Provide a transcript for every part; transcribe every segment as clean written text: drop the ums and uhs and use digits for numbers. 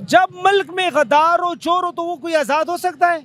जब मुल्क में गद्दार हो, चोर हो, तो वो कोई आज़ाद हो सकता है?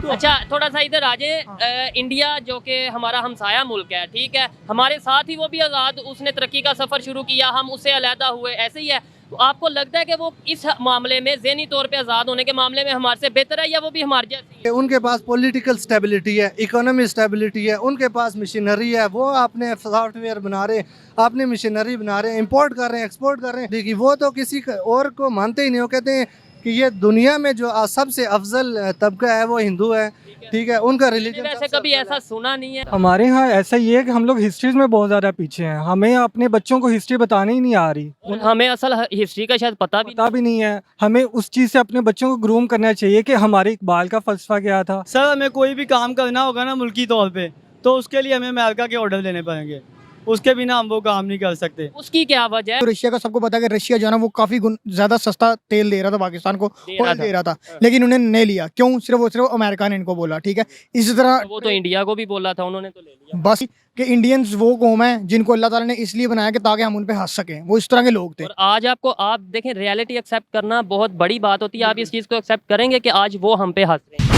अच्छा, थोड़ा सा इधर आ जाए। इंडिया जो कि हमारा हमसाया मुल्क है, ठीक है, हमारे साथ ही वो भी आज़ाद, उसने तरक्की का सफ़र शुरू किया, हम उससे अलहदा हुए, ऐसे ही है। तो आपको लगता है कि वो इस मामले में ज़हनी तौर पे आज़ाद होने के मामले में हमारे से बेहतर है, या वो भी हमारे जैसी है? उनके पास पॉलिटिकल स्टेबिलिटी है, इकोनॉमी स्टेबिलिटी है, उनके पास मशीनरी है, वो अपने सॉफ्टवेयर बना रहे हैं, अपनी मशीनरी बना रहे हैं, इंपोर्ट कर रहे हैं, एक्सपोर्ट कर रहे हैं। देखिए वो तो किसी और को मानते ही नहीं, वो कहते हैं कि ये दुनिया में जो सबसे अफजल तबका है वो हिंदू है, ठीक है, उनका रिलीजन वैसे कभी ऐसा सुना नहीं है। हमारे यहाँ ऐसा ही है कि हम लोग हिस्ट्रीज में बहुत ज़्यादा पीछे हैं, हमें अपने बच्चों को हिस्ट्री बतानी ही नहीं आ रही, हमें असल हिस्ट्री का शायद पता भी नहीं है। हमें उस चीज़ से अपने बच्चों को ग्रूम करना चाहिए कि हमारे इकबाल का फलसफा क्या था। सर हमें कोई भी काम करना होगा ना मुल्की तौर पे, तो उसके लिए हमें अमेरिका के ऑर्डर लेने पड़ेंगे, उसके बिना हम वो काम नहीं कर सकते। उसकी क्या वजह है? तो रशिया का सबको पता है कि रशिया जो है ना वो काफी ज्यादा सस्ता तेल दे रहा था पाकिस्तान को, ऑयल दे रहा था, लेकिन उन्हें नहीं लिया। क्यों? सिर्फ अमेरिका ने इनको बोला, ठीक है। इसी तरह वो तो इंडिया को भी बोला था, उन्होंने तो ले लिया। बस कि इंडियंस वो कौम है जिनको अल्लाह ताला ने इसलिए बनाया कि ताकि हम उन पे हंस सकें, वो इस तरह के लोग थे। और आज आप देखें, रियलिटी एक्सेप्ट करना बहुत बड़ी बात होती है। आप इस चीज़ को एक्सेप्ट करेंगे कि आज वो हम पे हंस रहे हैं।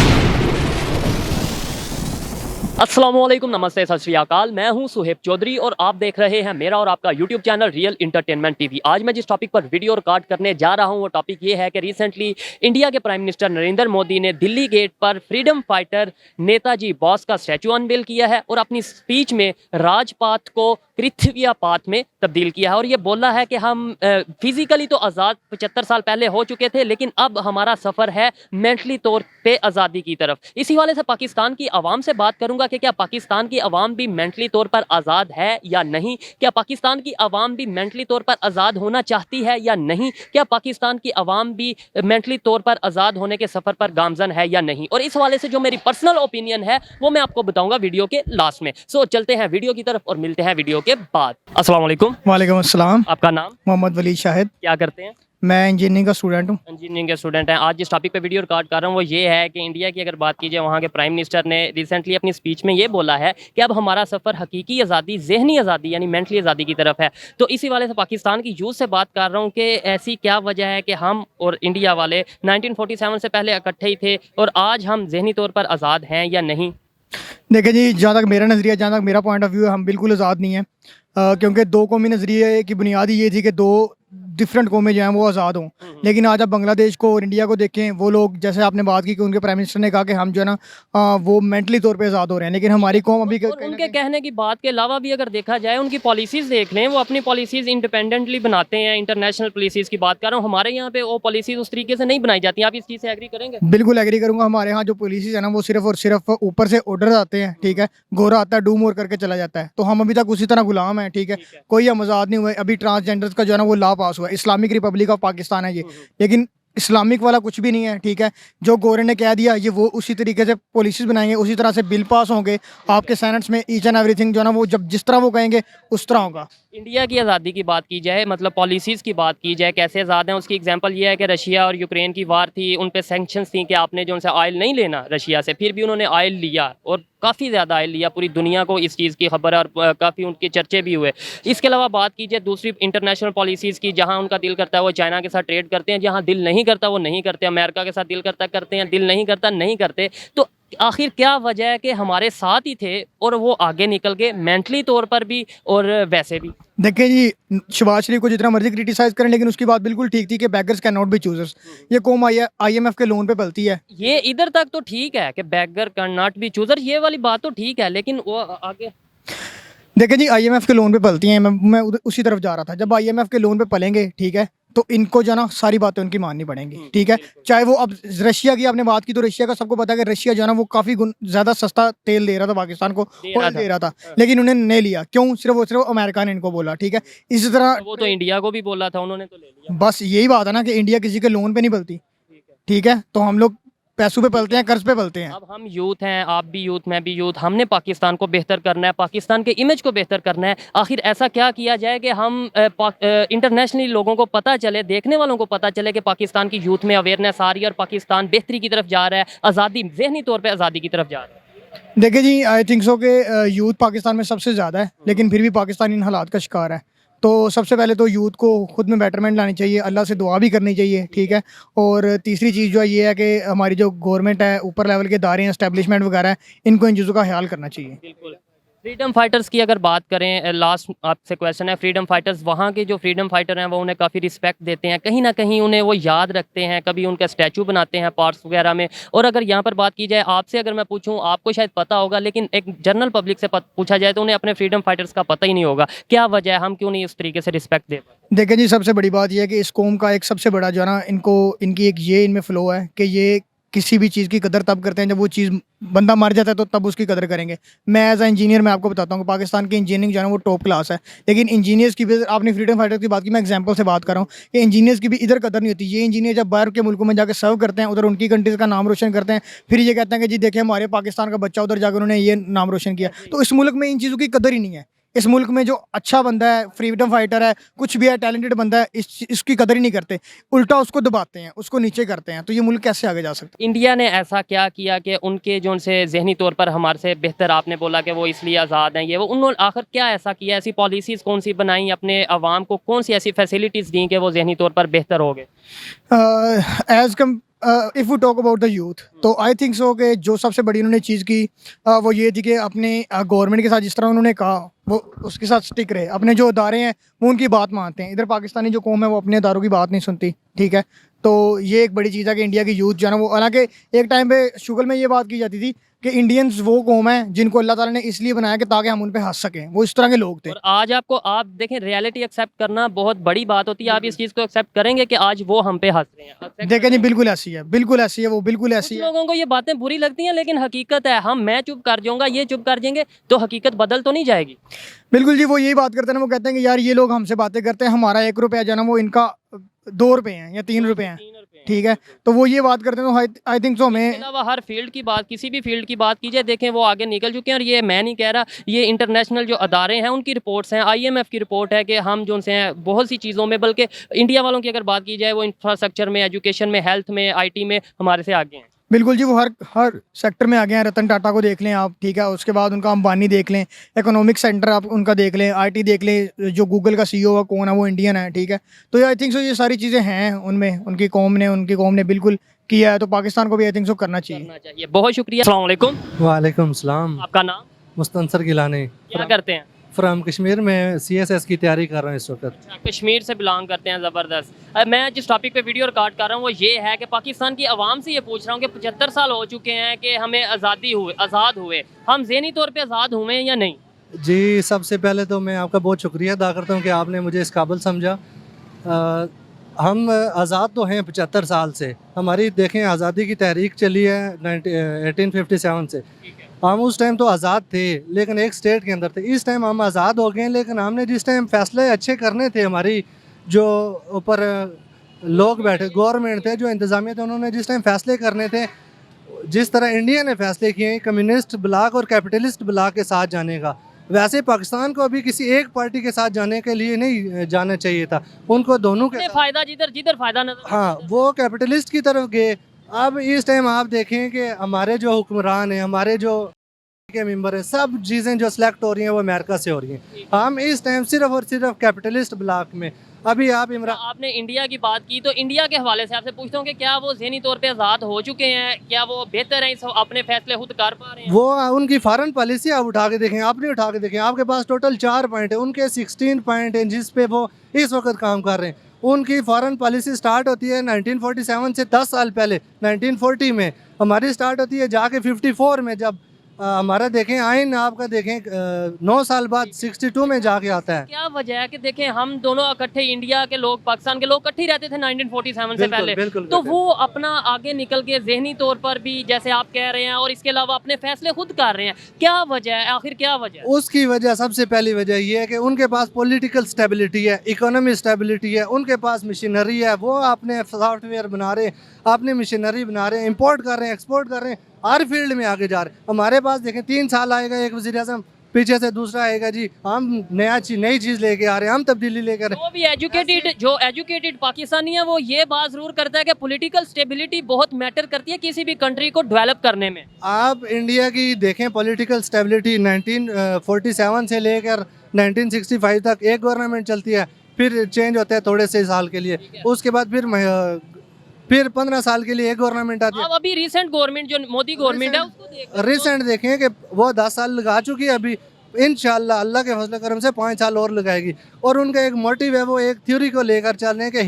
अस्सलामुअलैकुम, नमस्ते, सत श्री अकाल। मैं हूं सुहेब चौधरी और आप देख रहे हैं मेरा और आपका YouTube channel real entertainment TV. आज मैं जिस टॉपिक पर वीडियो रिकॉर्ड करने जा रहा हूं वो टॉपिक ये है कि रिसेंटली इंडिया के प्राइम मिनिस्टर नरेंद्र मोदी ने दिल्ली गेट पर फ्रीडम फाइटर नेताजी बोस का स्टैचू अनवेल किया है और अपनी स्पीच में राजपाथ को पृथ्विया पाथ में तब्दील किया है और ये बोला है कि हम फिजिकली तो आज़ाद 75 साल पहले हो चुके थे, लेकिन अब हमारा सफ़र है मेंटली तौर पे आज़ादी की तरफ। इसी वाले से पाकिस्तान की आवाम से बात करूंगा कि क्या पाकिस्तान की आवाम भी मेंटली तौर पर आज़ाद है या नहीं, क्या पाकिस्तान की आवाम भी मेंटली तौर पर आज़ाद होना चाहती है या नहीं, क्या पाकिस्तान की आवाम भी मेंटली तौर पर आज़ाद होने के सफ़र पर गामजन है या नहीं। और इस वाले से जो मेरी पर्सनल ओपिनियन है वो मैं आपको बताऊंगा वीडियो के लास्ट में। सो चलते हैं वीडियो की तरफ और मिलते हैं वीडियो के बाद। अस्सलाम वालेकुम। वालेकुम अस्सलाम। आपका नाम? मोहम्मद वली शाहिद। क्या करते हैं? मैं इंजीनियरिंग का स्टूडेंट हूँ। इंजीनियरिंग के स्टूडेंट हैं। आज जिस टॉपिक पे वीडियो रिकॉर्ड कर रहा हूँ वो ये है कि इंडिया की अगर बात की जाए, वहाँ के प्राइम मिनिस्टर ने रिसेंटली अपनी स्पीच में ये बोला है कि अब हमारा सफ़र हकीकी आज़ादी, जहनी आज़ादी यानी मेंटली आज़ादी की तरफ है। तो इसी वाले से पाकिस्तान की यूथ से बात कर रहा हूँ कि ऐसी क्या वजह है कि हम और इंडिया वाले 1947 से पहले इकट्ठे ही थे और आज हम जहनी तौर पर आज़ाद हैं या नहीं? देखिए जी, जहाँ तक मेरा नज़रिया, जहाँ तक मेरा पॉइंट ऑफ व्यू है, हम बिल्कुल आज़ाद नहीं है, क्योंकि दो कौमी नज़रिए की बुनियाद ये थी कि दो डिफरेंट कौमें जो हैं वो आज़ाद हों। लेकिन आज आप बांग्लादेश को और इंडिया को देखें, वो लोग, जैसे आपने बात की कि उनके प्राइम मिनिस्टर ने कहा कि हम जो है ना वो मेंटली तौर पे आज़ाद हो रहे हैं, लेकिन हमारी कौम अभी और उनके कहने की बात के अलावा भी अगर देखा जाए, उनकी पॉलिसीज़ देख लें, वो अपनी पॉलिसीज़ इंडिपेंडेंटली बनाते हैं। इंटरनेशनल पॉलिसीज़ की बात कर रहा हूँ, हमारे यहाँ पे वो पॉलिसीज़ उस तरीके से नहीं बनाई जाती। आप इस चीज़ से एग्री करेंगे? बिल्कुल एग्री करूंगा। हमारे यहाँ जो पॉलिसीज है ना वो सिर्फ और सिर्फ ऊपर से ऑर्डर आते हैं, ठीक है, गोरा आता है, डू मोर करके चला जाता है, तो हम अभी तक उसी तरह गुलाम है, ठीक है, कोई हम आज़ाद नहीं हुए। अभी ट्रांसजेंडर्स का जो है ना वो लॉ पास हुआ है, इस्लामिक रिपब्लिक ऑफ पाकिस्तान है ये, लेकिन इस्लामिक वाला कुछ भी नहीं है, ठीक है। जो गोरे ने कह दिया ये वो उसी तरीके से पॉलिसीज बनाएंगे, उसी तरह से बिल पास होंगे आपके सेनेट्स में, ईच एंड एवरीथिंग जो है ना वो जब जिस तरह वो कहेंगे उस तरह होगा। इंडिया की आज़ादी की बात की जाए, मतलब पॉलिसीज़ की बात की जाए, कैसे आज़ाद हैं, उसकी एग्जांपल ये है कि रशिया और यूक्रेन की वार थी, उन पे सैंक्शंस थी कि आपने जो उनसे ऑयल नहीं लेना रशिया से, फिर भी उन्होंने ऑयल लिया और काफ़ी ज़्यादा ऑयल लिया। पूरी दुनिया को इस चीज़ की खबर है और काफ़ी उनके चर्चे भी हुए। इसके अलावा बात की जाए दूसरी इंटरनेशनल पॉलिसीज़ की, जहाँ उनका दिल करता है वो चाइना के साथ ट्रेड करते हैं, जहाँ दिल नहीं करता वो नहीं करते, अमेरिका के साथ दिल करता करते हैं, दिल नहीं करता नहीं करते। तो आखिर क्या वजह है कि हमारे साथ ही थे और वो आगे निकल गए मेंटली तौर पर भी और वैसे भी? देखिए जी, शहबाज शरीफ को जितना मर्जी क्रिटिसाइज करें, लेकिन उसकी बात बिल्कुल ठीक थी कि beggars can not be choosers. ये कौम IMF के लोन पे पलती है। ये इधर तक तो ठीक है कि बेगर कैन नॉट बी चूजर, ये वाली बात तो ठीक है, लेकिन वो आगे देखिए जी, IMF के लोन पे पलती हैं। मैं उसी तरफ जा रहा था। जब IMF के लोन पे पलेंगे, ठीक है, तो इनको जो ना सारी बातें उनकी माननी पड़ेंगी, ठीक है। चाहे वो अब रशिया की आपने बात की, तो रशिया का सबको पता है कि रशिया जो है ना वो काफी ज्यादा सस्ता तेल दे रहा था पाकिस्तान को, ऑयल दे रहा था, लेकिन उन्हें नहीं लिया। क्यों? सिर्फ अमेरिका ने इनको बोला, ठीक है। इसी तरह वो तो इंडिया को भी बोला था, उन्होंने तो ले लिया। बस यही बात है ना कि इंडिया किसी के लोन पे नहीं पलती, ठीक है, तो हम लोग पैसों पे पलते हैं, कर्ज पे पलते हैं। अब हम यूथ हैं, आप भी यूथ, मैं भी यूथ, हमने पाकिस्तान को बेहतर करना है, पाकिस्तान के इमेज को बेहतर करना है। आखिर ऐसा क्या किया जाए कि हम इंटरनेशनली लोगों को पता चले, देखने वालों को पता चले कि पाकिस्तान की यूथ में अवेयरनेस आ रही है और पाकिस्तान बेहतरी की तरफ जा रहा है, आज़ादी, जहनी तौर पर आज़ादी की तरफ जा रहा है। देखिए जी, आई थिंक सो कि यूथ पाकिस्तान में सबसे ज़्यादा है, लेकिन फिर भी पाकिस्तान इन हालात का शिकार है। तो सबसे पहले तो यूथ को खुद में बेटरमेंट लानी चाहिए, अल्लाह से दुआ भी करनी चाहिए, ठीक है। और तीसरी चीज़ जो है ये है कि हमारी जो गवर्नमेंट है, ऊपर लेवल के इदारे हैं, एस्टेब्लिशमेंट वगैरह है, इनको इन चीज़ों का ख्याल करना चाहिए। बिल्कुल। फ्रीडम फाइटर्स की अगर बात करें, लास्ट आपसे क्वेश्चन है, फ्रीडम फाइटर्स, वहाँ के जो फ्रीडम फाइटर हैं वो उन्हें काफ़ी रिस्पेक्ट देते हैं, कहीं ना कहीं उन्हें वो याद रखते हैं, कभी उनका स्टैचू बनाते हैं पार्क्स वगैरह में। और अगर यहाँ पर बात की जाए आपसे, अगर मैं पूछूँ, आपको शायद पता होगा, लेकिन एक जनरल पब्लिक से पूछा जाए तो उन्हें अपने फ्रीडम फाइटर्स का पता ही नहीं होगा। क्या वजह है, हम क्यों नहीं उस तरीके से रिस्पेक्ट दे पाते? देखें जी, सबसे बड़ी बात यह है कि इस कौम का एक सबसे बड़ा जो है ना, इनकी एक ये इनमें फ़्लो है कि ये किसी भी चीज़ की कदर तब करते हैं जब वो चीज़ बंदा मर जाता है, तो तब उसकी कदर करेंगे। मैं एज अ इंजीनियर मैं आपको बताता हूँ कि पाकिस्तान की इंजीनियरिंग जो है ना वो टॉप क्लास है, लेकिन इंजीनियर्स की भी, आपने फ्रीडम फाइटर की बात की, मैं एग्जांपल से बात कर रहा हूँ कि इंजीनियर्स की भी इधर कदर नहीं होती। ये इंजीनियर जब बाहर के मुल्कों में जाकर सर्व करते हैं, उधर उनकी कंट्रीज़ का नाम रोशन करते हैं, फिर ये कहते हैं कि जी देखिए हमारे पाकिस्तान का बच्चा उधर जाकर उन्होंने ये नाम रोशन किया। तो इस मुल्क में इन चीज़ों की कदर ही नहीं है। इस मुल्क में जो अच्छा बंदा है, फ्रीडम फाइटर है, कुछ भी है, टैलेंटेड बंदा है, इसकी कदर ही नहीं करते, उल्टा उसको दबाते हैं, उसको नीचे करते हैं। तो ये मुल्क कैसे आगे जा सकता है? इंडिया ने ऐसा क्या किया कि उनके जो उनसे जहनी तौर पर हमारे से बेहतर, आपने बोला कि वो इसलिए आज़ाद हैं, ये वो, उन्होंने आखिर क्या ऐसा किया, ऐसी पॉलिसीज़ कौन सी बनाई, अपने अवाम को कौन सी ऐसी फैसिलिटीज़ दी कि वो जहनी तौर पर बेहतर हो गए? As come if we talk about the youth, तो आई थिंक सो कि जो सबसे बड़ी उन्होंने चीज़ की वो ये थी कि अपने गवर्नमेंट के साथ जिस तरह उन्होंने कहा वो उसके साथ स्टिक रहे। अपने जो अदारे हैं वो उनकी बात मानते हैं। इधर पाकिस्तानी जो कौम है वो अपने अदारों की बात नहीं सुनती, ठीक है। तो ये एक बड़ी चीज़ है कि इंडिया की यूथ जो है ना वो, हालांकि एक टाइम पे शुगर में ये बात की जाती थी कि इंडियंस वो कौम है जिनको अल्लाह ताला ने इसलिए बनाया कि ताकि हम उन पे हंस सकें, वो इस तरह के लोग थे। और आज आपको, आप देखें, रियलिटी एक्सेप्ट करना बहुत बड़ी बात होती है। आप इस चीज़ को एक्सेप्ट करेंगे कि आज वो हम पे हंस रहे हैं? Accept देखें जी, बिल्कुल ऐसी है, बिल्कुल ऐसी है, वो बिल्कुल ऐसी कुछ है। लोगों को ये बातें बुरी लगती हैं, लेकिन हकीकत है, मैं चुप कर जाऊंगा, ये चुप कर जाएंगे, तो हकीकत बदल तो नहीं जाएगी। बिल्कुल जी, वो यही बात करते हैं ना, वो कहते हैं कि यार ये लोग हमसे बातें करते हैं, हमारा 1 रुपया जो है ना वो इनका 2 रुपये हैं या 3 रुपये हैं, 3 रुपए हैं। ठीक है। तो वो ये बात करते हैं, तो आई थिंक सो इसके हमें अलावा हर फील्ड की बात, किसी भी फील्ड की बात कीजिए, देखें वो आगे निकल चुके हैं। और ये मैं नहीं कह रहा, ये इंटरनेशनल जो अदारे हैं उनकी रिपोर्ट्स हैं, IMF की रिपोर्ट है कि हम जो से हैं बहुत सी चीज़ों में, बल्कि इंडिया वालों की अगर बात की जाए, वो इंफ्रास्ट्रक्चर में, एजुकेशन में, हेल्थ में, IT में हमारे से आगे हैं। बिल्कुल जी, वो हर सेक्टर में आ गए हैं। रतन टाटा को देख लें आप, ठीक है, उसके बाद उनका अंबानी देख लें, इकोनॉमिक सेंटर आप उनका देख लें, IT देख लें, जो गूगल का CEO है कौन है, वो इंडियन है, ठीक है। तो आई थिंक सो ये सारी चीज़ें हैं उनमें, उनकी कौम ने बिल्कुल किया है, तो पाकिस्तान को भी आई थिंक सो करना चाहिए। करना चाहिए। बहुत शुक्रिया। अस्सलाम वालेकुम। वालेकुम सलाम। आपका नाम? मुस्तनसर गिलानी, क्या करते हैं? फ्राम कश्मीर में CSS की तैयारी कर रहा हूँ इस वक्त। अच्छा, कश्मीर से बिलोंग करते हैं, ज़बरदस्त। मैं जिस टॉपिक पे वीडियो रिकॉर्ड कर रहा हूँ वो ये है कि पाकिस्तान की आवाम से ये पूछ रहा हूँ कि 75 साल हो चुके हैं कि हमें आज़ाद हुए, हम ज़हनी तौर पे आज़ाद हुए हैं या नहीं? जी, सबसे पहले तो मैं आपका बहुत शुक्रिया अदा करता हूँ कि आपने मुझे इस काबिल समझा। हम आज़ाद तो हैं 75 साल से। हमारी देखें आज़ादी की तहरीक चली है 1857 से। हम उस टाइम तो आज़ाद थे लेकिन एक स्टेट के अंदर थे। इस टाइम हम आज़ाद हो गए हैं, लेकिन हमने जिस टाइम फैसले अच्छे करने थे, हमारी जो ऊपर लोग बैठे, गवर्नमेंट थे, जो इंतज़ामिया थे, उन्होंने जिस टाइम फैसले करने थे, जिस तरह इंडिया ने फैसले किए कम्युनिस्ट ब्लॉक और कैपिटलिस्ट ब्लॉक के साथ जाने का, वैसे पाकिस्तान को अभी किसी एक पार्टी के साथ जाने के लिए नहीं जाना चाहिए था। उनको दोनों के फ़ायदा जिधर फ़ायदा नजर, हाँ, वो कैपिटलिस्ट की तरफ गए। अब इस टाइम आप देखें कि हमारे जो हुक्मरान हैं, हमारे जो के मेंबर हैं, सब चीज़ें जो सिलेक्ट हो रही हैं वो अमेरिका से हो रही हैं। हम इस टाइम सिर्फ और सिर्फ कैपिटलिस्ट ब्लॉक में। अभी आप आपने इंडिया की बात की, तो इंडिया के हवाले से आपसे पूछता हूँ कि क्या वो ज़हनी तौर पे आज़ाद हो चुके हैं, क्या वो बेहतर हैं, अपने फैसले खुद कर पा रहे हैं? वो उनकी फॉरेन पॉलिसी आप उठा के देखें, आपने उठा के देखें, आपके पास टोटल 4 पॉइंट है, उनके 16 पॉइंट हैं जिस पे वो इस वक्त काम कर रहे हैं। उनकी फॉरेन पॉलिसी स्टार्ट होती है 1947 से 10 साल पहले 1940 में, हमारी स्टार्ट होती है जाके 54 में, जब हमारा देखें आइन आपका देखें 9 साल बाद 62 में जाके आता है। क्या वजह है कि देखें हम दोनों इकट्ठे, इंडिया के लोग, पाकिस्तान के लोग इकट्ठे ही रहते थे 1947 से पहले, तो वो अपना आगे निकल के जहनी तौर पर भी जैसे आप कह रहे हैं और इसके अलावा अपने फैसले खुद कर रहे हैं, क्या वजह है, आखिर क्या वजह है? उसकी वजह सबसे पहली वजह ये है कि उनके पास पॉलिटिकल स्टेबिलिटी है, इकोनॉमी स्टेबिलिटी है, उनके पास मशीनरी है, वो अपने सॉफ्टवेयर बना रहे हैं, अपनी मशीनरी बना रहे हैं, इंपोर्ट कर रहे हैं, एक्सपोर्ट कर रहे हैं, हर फील्ड में आगे जा रहे हैं। हमारे पास देखें 3 साल आएगा एक वज़ीर-ए-आज़म, पीछे से दूसरा आएगा, जी हम नई चीज़ लेके आ रहे हैं, हम तब्दीली लेके आ रहे हैं। वो भी एजुकेटेड पाकिस्तानी है, वो ये बात ज़रूर करता है कि पॉलिटिकल स्टेबिलिटी बहुत मैटर करती है किसी भी कंट्री को डेवलप करने में। आप इंडिया की देखें पॉलिटिकल स्टेबिलिटी 1947 से लेकर 1965 तक एक गवर्नमेंट चलती है, फिर चेंज होता है थोड़े से साल के लिए, उसके बाद फिर 15 साल के लिए एक गवर्नमेंट आती है। अब अभी रिसेंट गवर्नमेंट जो मोदी गवर्नमेंट है उसको देख रहे हो। रिसेंट देखें कि वो 10 साल लगा चुकी है, अभी इंशाल्लाह अल्लाह के फजल करम से 5 साल और लगाएगी। और उनका एक मोटिव है, वो एक थ्योरी को लेकर चल रहे हैं कि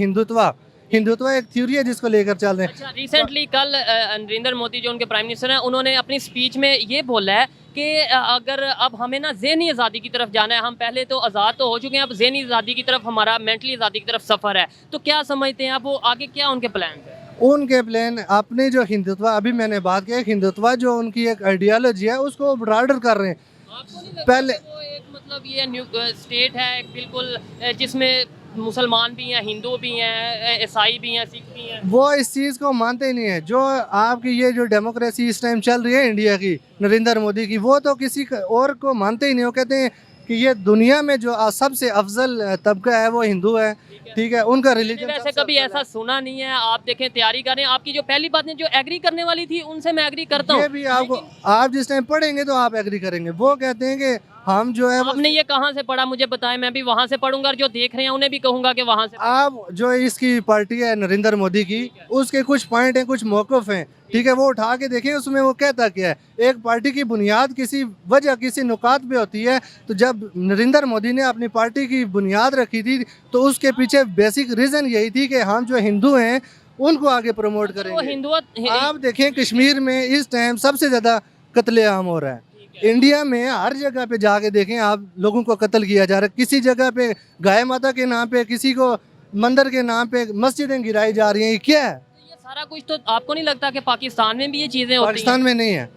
हिंदुत्व एक थ्योरी है जिसको लेकर चल रहे हैं। अच्छा, रिसेंटली कल नरेंद्र मोदी जो उनके प्राइम मिनिस्टर हैं, उन्होंने अपनी स्पीच में ये बोला है कि अगर अब हमें ना ज़हनी आज़ादी की तरफ जाना है, हम पहले तो आज़ाद तो हो चुके हैं, अब ज़हनी आज़ादी की तरफ हमारा मेंटली आज़ादी की तरफ सफ़र है। तो क्या समझते हैं आप, वो आगे क्या उनके प्लान है? उनके प्लान अपने जो हिंदुत्व, अभी मैंने बात की, हिंदुत्व जो उनकी एक आइडियोलॉजी है उसको ब्रॉडर कर रहे हैं। आपको नहीं लगता पहले कि वो एक मतलब ये न्यू स्टेट है बिल्कुल जिसमें मुसलमान भी हैं, हिंदू भी हैं, ईसाई भी हैं, सिख भी हैं? वो इस चीज़ को मानते ही नहीं है। जो आपकी ये जो डेमोक्रेसी इस टाइम चल रही है इंडिया की, नरेंद्र मोदी की, वो तो किसी और को मानते ही नहीं। वो कहते हैं कि ये दुनिया में जो सबसे अफजल तबका है वो हिंदू है, ठीक है, उनका मैंने रिलीजन वैसे कभी ऐसा सुना नहीं है। आप देखें, तैयारी कर रहे हैं, आपकी जो पहली बातें जो एग्री करने वाली थी उनसे मैं एग्री करता हूँ। ये भी आपको, आप जिस टाइम पढ़ेंगे तो आप एग्री करेंगे। वो कहते हैं कि हम जो है आपने ये कहाँ से पढ़ा, मुझे बताएं, मैं भी वहाँ से पढ़ूंगा और जो देख रहे हैं उन्हें भी कहूंगा कि वहाँ से। आप जो इसकी पार्टी है नरेंद्र मोदी की, उसके कुछ पॉइंट हैं, कुछ मौक़िफ़ हैं, ठीक है, वो उठा के देखें उसमें वो कहता क्या है। एक पार्टी की बुनियाद किसी वजह, किसी नुकात पे होती है। तो जब नरेंद्र मोदी ने अपनी पार्टी की बुनियाद रखी थी तो उसके पीछे बेसिक रीज़न यही थी कि हम जो हिंदू हैं उनको आगे प्रमोट वो करेंगे। हिंदू आप देखें कश्मीर में इस टाइम सबसे ज़्यादा कत्लेआम हो रहा है। इंडिया में हर जगह पे जाके देखें आप, लोगों को कत्ल किया जा रहा है। किसी जगह पे गाय माता के नाम पे, किसी को मंदिर के नाम पे मस्जिदें गिराई जा रही हैं। ये क्या है? ये सारा कुछ तो आपको नहीं लगता कि पाकिस्तान में भी ये चीजें होती हैं? पाकिस्तान में नहीं है।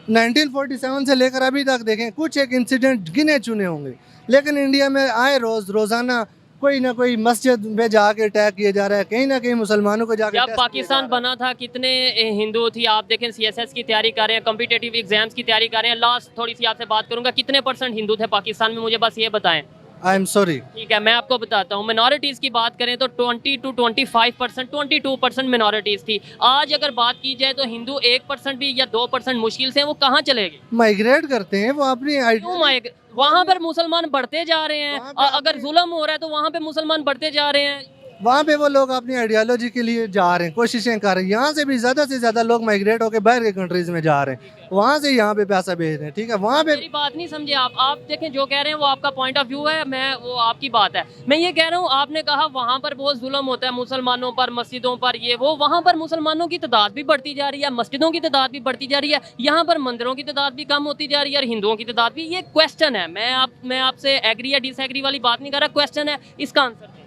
1947 से लेकर अभी तक देखें कुछ एक इंसिडेंट गिने चुने होंगे, लेकिन इंडिया में आए रोज़ाना कोई ना कोई मस्जिद में जाके अटैक किया जा रहा है, कहीं ना कहीं मुसलमानों को जाके। जब पाकिस्तान बना था कितने हिंदू थी? आप देखें, सीएसएस की तैयारी कर रहे हैं, कॉम्पिटिटिव एग्जाम्स की तैयारी कर रहे हैं। लास्ट थोड़ी सी आपसे बात करूंगा, कितने % हिंदू थे पाकिस्तान में, मुझे बस ये बताएं। I am sorry. ठीक है, मैं आपको बताता हूँ। मिनॉरिटीज़ की बात करें तो 20 to 25%, 22% मिनॉरिटीज़ थी। आज अगर बात की जाए तो हिंदू 1% भी या 2% मुश्किल से, वो कहाँ चले गए? माइग्रेट करते हैं वो अपनी क्यों? वहाँ पर मुसलमान बढ़ते जा रहे हैं, अगर जुल्म हो रहा है तो वहाँ पे मुसलमान बढ़ते जा रहे हैं। वहाँ पे वो लोग अपनी आइडियोलॉजी के लिए जा रहे हैं, कोशिशें कर रहे हैं। यहाँ से भी ज़्यादा से ज़्यादा लोग माइग्रेट होकर बाहर के कंट्रीज़ में जा रहे हैं, वहाँ से यहाँ पे पैसा भेज रहे हैं, ठीक है। वहाँ पे मेरी बात नहीं समझे आप देखें, जो कह रहे हैं वो आपका पॉइंट ऑफ व्यू है, मैं वो आपकी बात है। मैं ये कह रहा हूँ, आपने कहा वहाँ पर बहुत जुल्म होता है मुसलमानों पर, मस्जिदों पर, ये वो। वहाँ पर मुसलमानों की तादाद भी बढ़ती जा रही है, मस्जिदों की तादाद भी बढ़ती जा रही है, यहाँ पर मंदिरों की तादाद भी कम होती जा रही है और हिंदुओं की तादाद भी। ये क्वेश्चन है, मैं आपसे एग्री या डिसएग्री वाली बात नहीं कर रहा, क्वेश्चन है, इसका आंसर।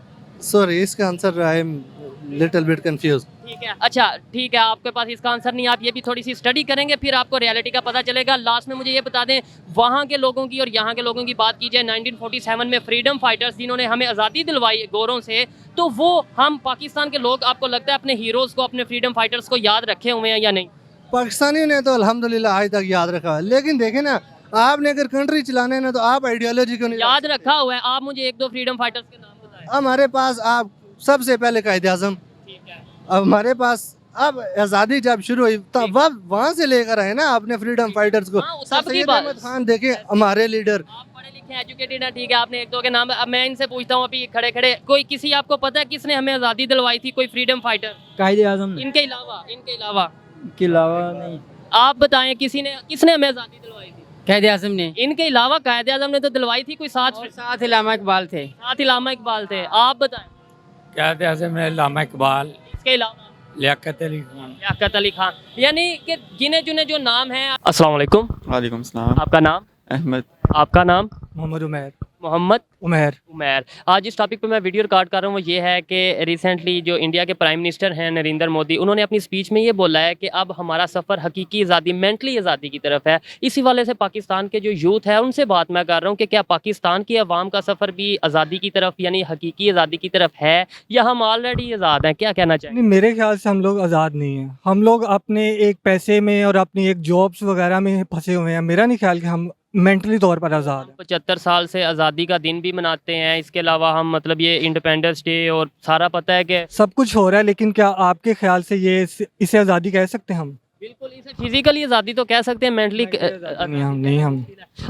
सॉरी, इसका answer I am little bit confuse. ठीक है, अच्छा ठीक है, आपके पास इसका आंसर नहीं, आप ये भी थोड़ी सी स्टडी करेंगे, फिर आपको रियलिटी का पता चलेगा। लास्ट में मुझे ये बता दें, वहाँ के लोगों की और यहाँ के लोगों की बात की जाए, 1947 में फ्रीडम फाइटर्स जिन्होंने हमें आज़ादी दिलवाई गोरों से, तो वो हम पाकिस्तान के लोग, आपको लगता है अपने हीरोज़ को, अपने फ्रीडम फाइटर्स को याद रखे हुए हैं या नहीं? पाकिस्तानी ने तो अल्हम्दुलिल्लाह आज तक याद रखा है, लेकिन देखें ना, आपने अगर कंट्री चलाना है ना तो आप आइडियोलॉजी को नहीं याद रखा हुआ है। आप मुझे 1-2 फ्रीडम फाइटर्स के नाम बताएं। हमारे पास आप सबसे पहले कायदे आज़म, ठीक है, अब हमारे पास, अब आज़ादी जब शुरू हुई तब वहाँ से लेकर आए ना अपने फ्रीडम फाइटर्स को। हाँ, सबकी सैयद बात। अहमद खान देखें, हमारे लीडर। आप पढ़े लिखे एजुकेटेड हैं, ठीक है, आपने 1-2 के नाम। अब मैं इनसे पूछता हूँ, अभी खड़े खड़े कोई किसी आपको पता है किसने हमें आज़ादी दिलवाई थी, कोई फ्रीडम फाइटर? कायदे आज़म इनके अलावा के अलावा नहीं। आप बताएं, किसने हमें आज़ादी दिलवाई थी? कायदे आज़म ने। इनके अलावा कायदे आज़म ने तो दिलवाई थी, कोई साथ इलामा इकबाल थे। साथ इलामा इकबाल थे। आप बताएं। कायदे आज़म में इलामा इकबाल, इसके अलावा लियाकत अली खान। लियाकत अली खान, यानी कि गिने चुने जो नाम हैं। अस्सलाम वालेकुम। वालेकुम सलाम। आपका नाम? अहमद। आपका नाम? मोहम्मद उमैर। मोहम्मद उमैर। उमैर। आज इस टॉपिक पे मैं वीडियो रिकॉर्ड कर रहा हूँ, वो ये है कि रिसेंटली जो इंडिया के प्राइम मिनिस्टर हैं नरेंद्र मोदी, उन्होंने अपनी स्पीच में ये बोला है कि अब हमारा सफ़र हकीकी आज़ादी, मेंटली आज़ादी की तरफ है। इसी वाले से पाकिस्तान के जो यूथ है उनसे बात मैं कर रहा हूँ कि क्या पाकिस्तान की अवाम का सफ़र भी आज़ादी की तरफ, यानी हकीकी आज़ादी की तरफ है, या हम ऑलरेडी आज़ाद हैं? क्या कहना चाहिए? नहीं, मेरे ख्याल से हम लोग आज़ाद नहीं हैं। हम लोग अपने एक पैसे में और अपनी एक जॉब्स वगैरह में फंसे हुए हैं। मेरा नहीं ख्याल कि हम मेंटली तौर पर आज़ाद हैं। 75 साल से आज़ादी का दिन भी मनाते हैं, इसके अलावा हम मतलब ये इंडिपेंडेंस डे और सारा पता है कि सब कुछ हो रहा है, लेकिन क्या आपके ख्याल से ये इसे आज़ादी कह सकते हैं हम? बिल्कुल, इसे फिजिकली आज़ादी तो कह सकते हैं, मेंटली नहीं हम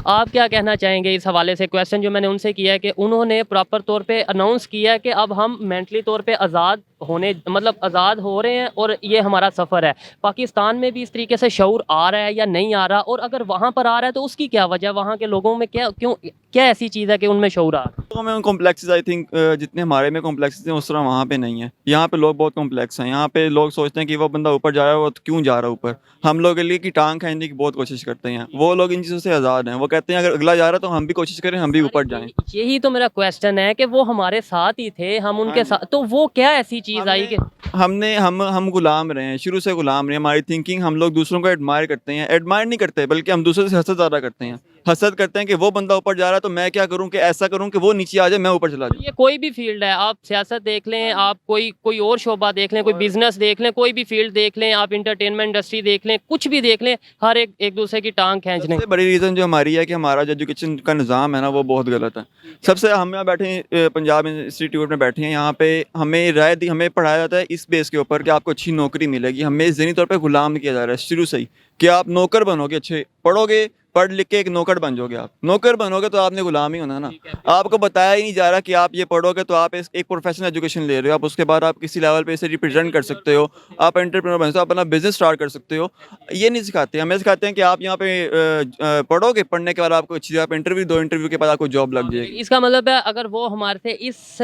आप क्या कहना चाहेंगे इस हवाले से? क्वेश्चन जो मैंने उनसे किया है कि उन्होंने प्रॉपर तौर पे अनाउंस किया है कि अब हम मेंटली तौर पे आज़ाद होने मतलब आज़ाद हो रहे हैं और ये हमारा सफ़र है। पाकिस्तान में भी इस तरीके से शऊर आ रहा है या नहीं आ रहा, और अगर वहाँ पर आ रहा है तो उसकी क्या वजह, वहाँ के लोगों में क्या ऐसी चीज़ है कि उनमें शऊर आ रहा है? लोगों में कॉम्प्लेक्सेस आई थिंक जितने हमारे में कॉम्प्लेक्सेस हैं उस तरह वहाँ पे नहीं है। यहाँ पे लोग बहुत कॉम्प्लेक्स हैं। यहाँ पे लोग सोचते हैं कि वो बंदा ऊपर जा रहा है, वो तो क्यों जा रहा है ऊपर। हम लोग के लिए की टांग खींचने की बहुत कोशिश करते हैं। वो लोग इन चीज़ों से आज़ाद हैं। वो कहते हैं अगर अगला जा रहा है तो हम भी कोशिश करें, हम भी ऊपर जाएं। यही तो मेरा क्वेश्चन है कि वो हमारे साथ ही थे, हम उनके साथ, तो वो क्या ऐसी चीज़ आई कि हम गुलाम रहे हैं, शुरू से गुलाम रहे हैं। हमारी थिंकिंग, हम लोग दूसरों को एडमायर करते हैं, एडमायर नहीं करते बल्कि हम दूसरों से हसद ज़्यादा करते हैं। हसद करते हैं कि वो बंदा ऊपर जा रहा है तो मैं क्या करूं कि ऐसा करूं कि वो नीचे आ जाए, मैं ऊपर चला जाऊं। ये कोई भी फील्ड है, आप सियासत देख लें, आप कोई और शोबा देख लें, कोई बिजनेस देख लें, कोई भी फील्ड देख लें, आप इंटरटेनमेंट इंडस्ट्री देख लें, कुछ भी देख लें, हर एक दूसरे की टांग खींचने। सबसे बड़ी रीज़न जो हमारी है कि हमारा जो एजुकेशन का निज़ाम है ना वो बहुत गलत है। सबसे हम यहाँ बैठे हैं, पंजाब इंस्टीट्यूट में बैठे हैं, यहाँ पे हमें राय दी, हमें पढ़ाया जाता है इस बेस के ऊपर कि आपको अच्छी नौकरी मिलेगी। हमें ज़हनी तौर पर गुलाम किया जा रहा है शुरू से ही कि आप नौकर बनोगे, अच्छे पढ़ोगे, पढ़ लिख के एक नौकर बन जाओगे। आप नौकर बनोगे तो आपने गुलाम ही होना ना। आपको बताया ही नहीं जा रहा कि आप ये पढ़ोगे तो आप एक प्रोफेशनल एजुकेशन ले रहे हो, आप उसके बाद आप किसी लेवल पे इसे रिप्रेजेंट कर सकते हो, आप एंटरप्रेन्योर बन सकते हो, अपना बिजनेस स्टार्ट कर सकते हो। ये नहीं सिखाते। हमें सिखाते हैं कि आप यहाँ पे पढ़ोगे, पढ़ने के बाद आपको अच्छी आप इंटरव्यू दो, इंटरव्यू के बाद आपको जॉब लग जाएगी। इसका मतलब है अगर वो हमारे से इस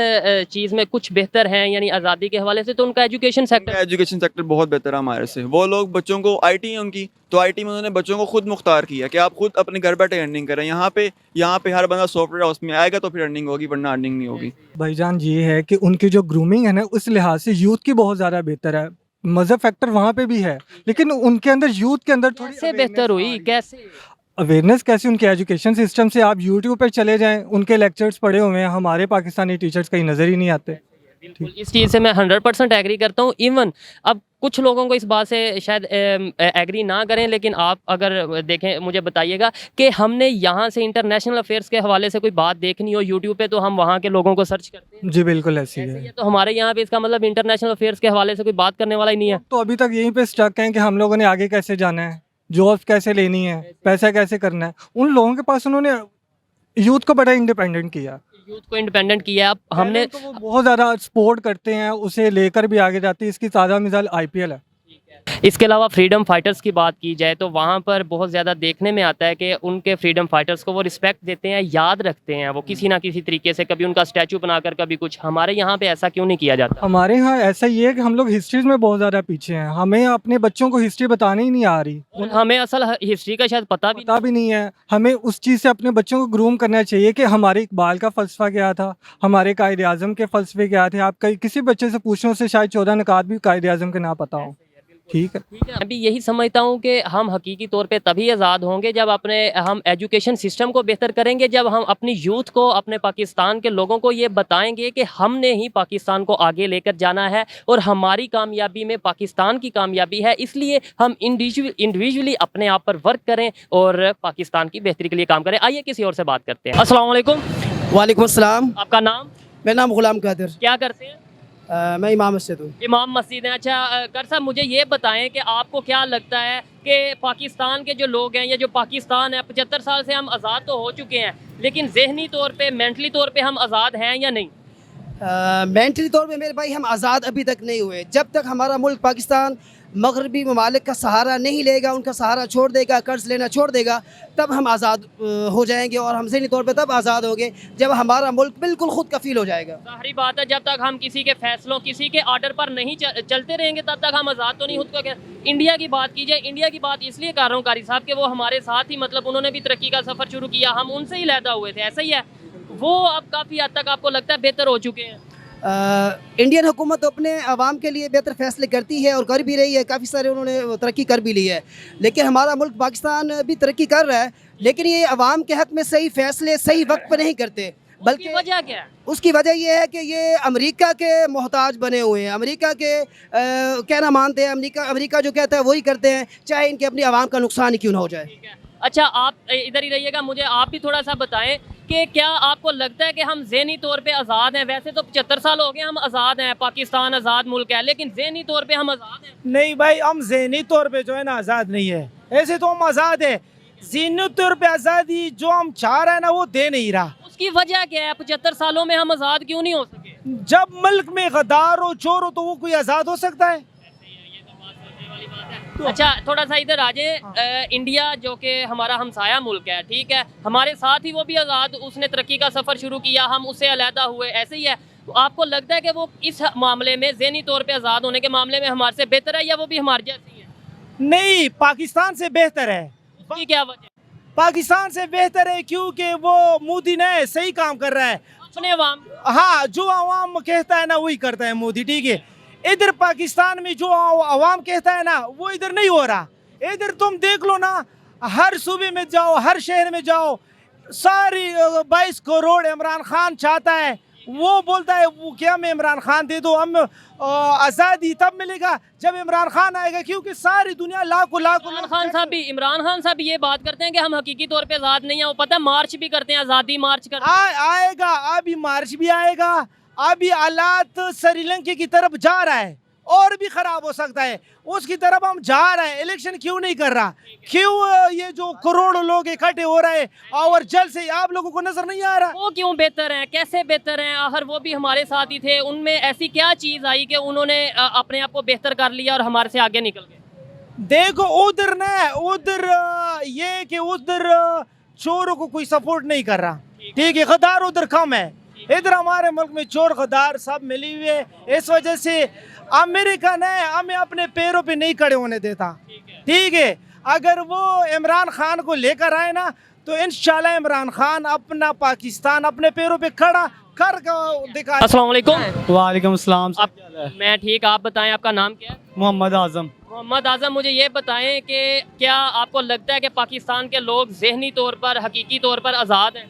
चीज़ में कुछ बेहतर हैं यानी आज़ादी के हवाले से, तो उनका एजुकेशन सेक्टर बहुत बेहतर है हमारे से। वो लोग बच्चों को आईटी है उनकी, तो आईटी में उन्होंने बच्चों को खुद मुख्तार किया कि आप खुद अपने घर बैठे अर्निंग करें। यहाँ पे हर बंदा सॉफ्टवेयर हाउस में आएगा तो फिर अर्निंग होगी, वरना अर्निंग नहीं होगी। भाईजान ये है कि उनकी जो ग्रूमिंग है ना, उस लिहाज से यूथ की बहुत ज़्यादा बेहतर है। मज़हब फैक्टर वहाँ पे भी है, लेकिन उनके अंदर यूथ के अंदर थोड़ी कैसे बेहतर हुई, कैसे अवेयरनेस कैसे उनके एजुकेशन सिस्टम से आप यूट्यूब पे चले जाएं, उनके लेक्चर्स पढ़े हुए हैं, हमारे पाकिस्तानी टीचर्स कहीं नज़र ही नहीं आते। बिल्कुल, इस चीज़ से मैं 100% एग्री करता हूँ। इवन अब कुछ लोगों को इस बात से शायद एग्री ना करें, लेकिन आप अगर देखें, मुझे बताइएगा कि हमने यहाँ से इंटरनेशनल अफेयर्स के हवाले से कोई बात देखनी हो यूट्यूब पे तो हम वहाँ के लोगों को सर्च करते हैं। जी बिल्कुल ऐसी ऐसे ही है। है, तो हमारे यहाँ पे इसका मतलब इंटरनेशनल अफेयर्स के हवाले से कोई बात करने वाला ही नहीं है। तो अभी तक यहीं पे स्टक हैं कि हम लोगों ने आगे कैसे जाना है, जॉब्स कैसे लेनी है, पैसा कैसे करना है। उन लोगों के पास उन्होंने यूथ को बड़ा इंडिपेंडेंट किया, यूथ को इंडिपेंडेंट किया। अब हमने तो वो बहुत ज़्यादा सपोर्ट करते हैं, उसे लेकर भी आगे जाते हैं। इसकी ताज़ा मिसाल IPL है। इसके अलावा फ्रीडम फाइटर्स की बात की जाए तो वहाँ पर बहुत ज़्यादा देखने में आता है कि उनके फ्रीडम फाइटर्स को वो रिस्पेक्ट देते हैं, याद रखते हैं, वो किसी ना किसी तरीके से, कभी उनका स्टैचू बनाकर, कभी कुछ। हमारे यहाँ पे ऐसा क्यों नहीं किया जाता? हमारे यहाँ ऐसा ही है कि हम लोग हिस्ट्रीज में बहुत ज़्यादा पीछे हैं। हमें अपने बच्चों को हिस्ट्री बताने ही नहीं आ रही, हमें असल हिस्ट्री का शायद पता भी नहीं है। हमें उस चीज़ से अपने बच्चों को ग्रूम करना चाहिए कि हमारे इकबाल का फ़लसफ़ा क्या था, हमारे कायद आज़म के फ़लसफ़े क्या थे। आप किसी बच्चे से पूछने से शायद 14 नकात भी कायद आज़म के ना पता हो। ठीक है। मैं भी यही समझता हूँ कि हम हकीकी तौर पे तभी आज़ाद होंगे जब हम एजुकेशन सिस्टम को बेहतर करेंगे, जब हम अपनी यूथ को, अपने पाकिस्तान के लोगों को ये बताएंगे कि हमने ही पाकिस्तान को आगे लेकर जाना है और हमारी कामयाबी में पाकिस्तान की कामयाबी है। इसलिए हम इंडिविजुअली अपने आप पर वर्क करें और पाकिस्तान की बेहतरी के लिए काम करें। आइए किसी और से बात करते हैं। अस्सलाम वालेकुम। वालेकुम अस्सलाम। आपका नाम? मेरा नाम गुलाम कादिर। क्या करते हैं? मैं इमाम मस्जिद हूँ। इमाम मस्जिद है। अच्छा कर साहब, मुझे ये बताएं कि आपको क्या लगता है कि पाकिस्तान के जो लोग हैं, या जो पाकिस्तान है, 75 साल से हम आज़ाद तो हो चुके हैं, लेकिन ज़हनी तौर पे, मेंटली तौर पे हम आज़ाद हैं या नहीं? मेंटली तौर पे मेरे भाई हम आज़ाद अभी तक नहीं हुए। जब तक हमारा मुल्क पाकिस्तान मगरबी ममालिक का सहारा नहीं लेगा, उनका सहारा छोड़ देगा, कर्ज लेना छोड़ देगा, तब हम आज़ाद हो जाएंगे। और हम ज़हनी तौर पे तब आज़ाद होंगे जब हमारा मुल्क बिल्कुल खुद कफील हो जाएगा। ज़ाहिरी बात है, जब तक हम किसी के फैसलों, किसी के आर्डर पर नहीं चलते रहेंगे, तब तक हम आज़ाद तो नहीं होते। इंडिया की बात की जाए, इंडिया की बात इसलिए कर रहा हूँ कारी साहब कि वो हमारे साथ ही, मतलब उन्होंने भी तरक्की का सफ़र शुरू किया, हम उनसे ही लहदा हुए थे। ऐसा ही है, वो अब काफ़ी हद तक आपको लगता है बेहतर हो चुके हैं? इंडियन हुकूमत अपने आवाम के लिए बेहतर फैसले करती है और कर भी रही है। काफ़ी सारे उन्होंने तरक्की कर भी ली है, लेकिन हमारा मुल्क पाकिस्तान भी तरक्की कर रहा है, लेकिन ये आवाम के हक़ में सही फैसले सही वक्त पर नहीं करते। बल्कि वजह क्या है? उसकी वजह यह है कि ये अमेरिका के मोहताज बने हुए हैं। अमेरिका के कहना मानते हैं। अमेरिका जो कहता है वही करते हैं, चाहे इनके अपनी आवाम का नुकसान ही क्यों ना हो जाए। अच्छा, आप इधर ही रहिएगा, मुझे आप भी थोड़ा सा बताएं कि क्या आपको लगता है कि हम ज़हनी तौर पे आज़ाद हैं? वैसे तो 75 साल हो गए हम आज़ाद हैं, पाकिस्तान आज़ाद मुल्क है, लेकिन ज़हनी तौर पे हम आज़ाद हैं? नहीं भाई, हम ज़हनी तौर पे जो है ना आज़ाद नहीं है। ऐसे तो हम आज़ाद है, ज़हनी तौर पे आज़ादी जो हम चाह रहे हैं ना वो दे नहीं रहा। उसकी वजह क्या है? 75 सालों में हम आज़ाद क्यों नहीं हो सके? जब मुल्क में गद्दार हो, चोर हो, तो वो कोई आज़ाद हो सकता है? अच्छा, थोड़ा सा इधर आ जाए। इंडिया जो कि हमारा हमसाया मुल्क है, ठीक है, हमारे साथ ही वो भी आज़ाद, उसने तरक्की का सफ़र शुरू किया, हम उससे अलहदा हुए, ऐसे ही है। तो आपको लगता है कि वो इस मामले में ज़हनी तौर पे आज़ाद होने के मामले में हमारे से बेहतर है या वो भी हमारे जैसी है? नहीं, पाकिस्तान से बेहतर है। उसकी क्या वजह? पाकिस्तान से बेहतर है क्योंकि वो मोदी ने सही काम कर रहा है। अपने अवाम, हाँ, जो अवाम कहता है ना वही करता है मोदी, ठीक है। इधर पाकिस्तान में जो अवाम कहता है ना वो इधर नहीं हो रहा। इधर तुम देख लो ना, हर सूबे में जाओ, हर शहर में जाओ, सारी 22 करोड़ इमरान खान चाहता है। वो बोलता है वो क्या मैं इमरान खान दे दो, हम आज़ादी तब मिलेगा जब इमरान खान आएगा, क्योंकि सारी दुनिया लाखों लाखों इमरान खान साहब भी ये बात करते हैं कि हम हकीकी तौर पे आज़ाद नहीं है। वो पता है मार्च भी करते हैं, आज़ादी मार्च करते हैं। आएगा, अभी मार्च भी आएगा। अभी हालात श्रीलंका की तरफ जा रहा है और भी खराब हो सकता है, उसकी तरफ हम जा रहे हैं। इलेक्शन क्यों नहीं कर रहा? क्यों ये जो करोड़ों लोग इकट्ठे हो रहे हैं और जल्द से आप लोगों को नजर नहीं आ रहा? वो क्यों बेहतर हैं? कैसे बेहतर हैं? आखिर वो भी हमारे साथ ही थे। उनमें ऐसी क्या चीज़ आई कि उन्होंने अपने आप को बेहतर कर लिया और हमारे से आगे निकल गए? देखो उधर ना, उधर ये कि उधर चोरों को कोई सपोर्ट नहीं कर रहा, ठीक है, गद्दार उधर कम है। इधर हमारे मुल्क में चोर गद्दार सब मिली हुए, इस वजह से अमेरिका ने हमें अपने पैरों पे नहीं खड़े होने देता, ठीक है। अगर वो इमरान खान को लेकर आए ना तो इंशाल्लाह इमरान खान अपना पाकिस्तान अपने पैरों पे खड़ा कर दिखा। अस्सलाम वालेकुम। वालेकुम अस्सलाम। मैं ठीक, आप बताएं आपका नाम क्या है? मोहम्मद आज़म। मोहम्मद आज़म, मुझे ये बताएं कि क्या आपको लगता है कि पाकिस्तान के लोग ज़हनी तौर पर, हकीकी तौर पर आज़ाद हैं?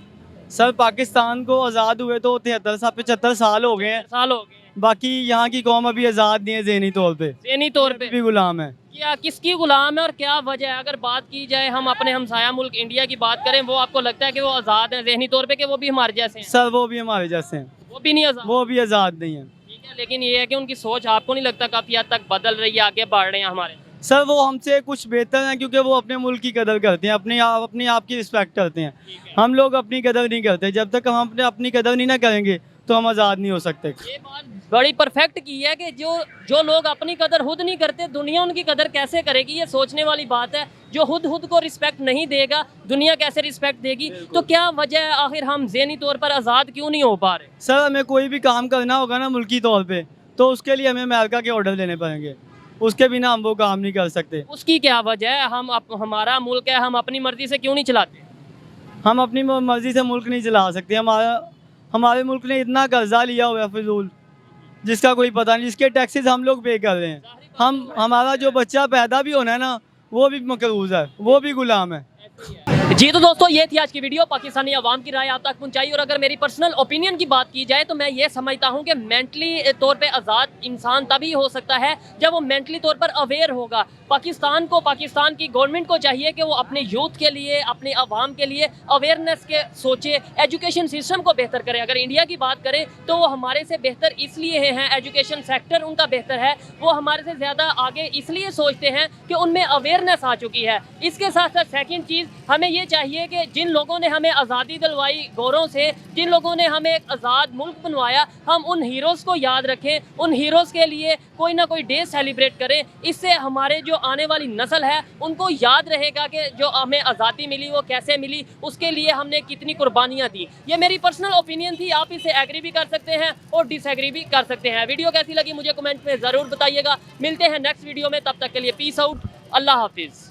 सर पाकिस्तान को आज़ाद हुए तो 75 साल हो गए हैं। साल हो गए। बाकी यहाँ की कौम अभी आज़ाद नहीं है, ज़हनी तौर पे ज़हनी तौर पे भी गुलाम है। क्या किसकी गुलाम है और क्या वजह है? अगर बात की जाए, हम अपने हमसाया मुल्क इंडिया की बात करें, वो आपको लगता है कि वो आज़ाद हैं ज़हनी तौर पे कि वो भी हमारे जैसे हैं? सर वो भी हमारे जैसे हैं, वो भी नहीं आज़ाद। वो भी आज़ाद नहीं है। ठीक है, लेकिन ये है कि उनकी सोच आपको नहीं लगता काफ़ी हद तक बदल रही है, आगे बढ़ रहे हैं हमारे? सर वो हमसे कुछ बेहतर हैं क्योंकि वो अपने मुल्क की कदर करते हैं, अपने आप की रिस्पेक्ट करते हैं। हम लोग अपनी कदर नहीं करते। जब तक हम अपनी कदर नहीं ना करेंगे तो हम आज़ाद नहीं हो सकते। ये बात बड़ी परफेक्ट की है कि जो लोग अपनी कदर खुद नहीं करते, दुनिया उनकी कदर कैसे करेगी? ये सोचने वाली बात है। जो खुद को रिस्पेक्ट नहीं देगा, दुनिया कैसे रिस्पेक्ट देगी? तो क्या वजह है आखिर हम ज़हनी तौर पर आज़ाद क्यों नहीं हो पा रहे? सर हमें कोई भी काम करना होगा ना मुल्की तौर पे, तो उसके लिए हमें अमेरिका के ऑर्डर लेने पड़ेंगे, उसके बिना हम वो काम नहीं कर सकते। उसकी क्या वजह है? हमारा मुल्क है, हम अपनी मर्जी से क्यों नहीं चलाते? हम अपनी मर्जी से मुल्क नहीं चला सकते। हमारे मुल्क ने इतना कर्जा लिया हुआ है फिजूल, जिसका कोई पता नहीं, जिसके टैक्सेस हम लोग पे कर रहे हैं। हमारा जो बच्चा पैदा भी होना है ना वो भी मकरूज है, वो भी गुलाम है। जी तो दोस्तों, ये थी आज की वीडियो। पाकिस्तानी अवाम की राय आप तक पहुंचाई। और अगर मेरी पर्सनल ओपिनियन की बात की जाए तो मैं ये समझता हूं कि मेंटली तौर पे आज़ाद इंसान तभी हो सकता है जब वो मेंटली तौर पर अवेयर होगा। पाकिस्तान की गवर्नमेंट को चाहिए कि वो अपने यूथ के लिए, अपने अवाम के लिए अवेयरनेस के सोचे, एजुकेशन सिस्टम को बेहतर करे। अगर इंडिया की बात करें तो वो हमारे से बेहतर इसलिए हैं, एजुकेशन सेक्टर उनका बेहतर है, वो हमारे से ज़्यादा आगे इसलिए सोचते हैं कि उनमें अवेयरनेस आ चुकी है। इसके साथ साथ सेकेंड चीज़, हमें ये चाहिए कि जिन लोगों ने हमें आज़ादी दिलवाई गौरों से, जिन लोगों ने हमें एक आज़ाद मुल्क बनवाया, हम उन हीरोज़ को याद रखें, उन हीरोज़ के लिए कोई ना कोई डे सेलिब्रेट करें। इससे हमारे जो आने वाली नस्ल है उनको याद रहेगा कि जो हमें आज़ादी मिली वो कैसे मिली, उसके लिए हमने कितनी कुर्बानियाँ दी। ये मेरी पर्सनल ओपिनियन थी, आप इसे एग्री भी कर सकते हैं और डिसएग्री भी कर सकते हैं। वीडियो कैसी लगी मुझे कमेंट में ज़रूर बताइएगा। मिलते हैं नेक्स्ट वीडियो में, तब तक के लिए पीस आउट, अल्लाह हाफिज़।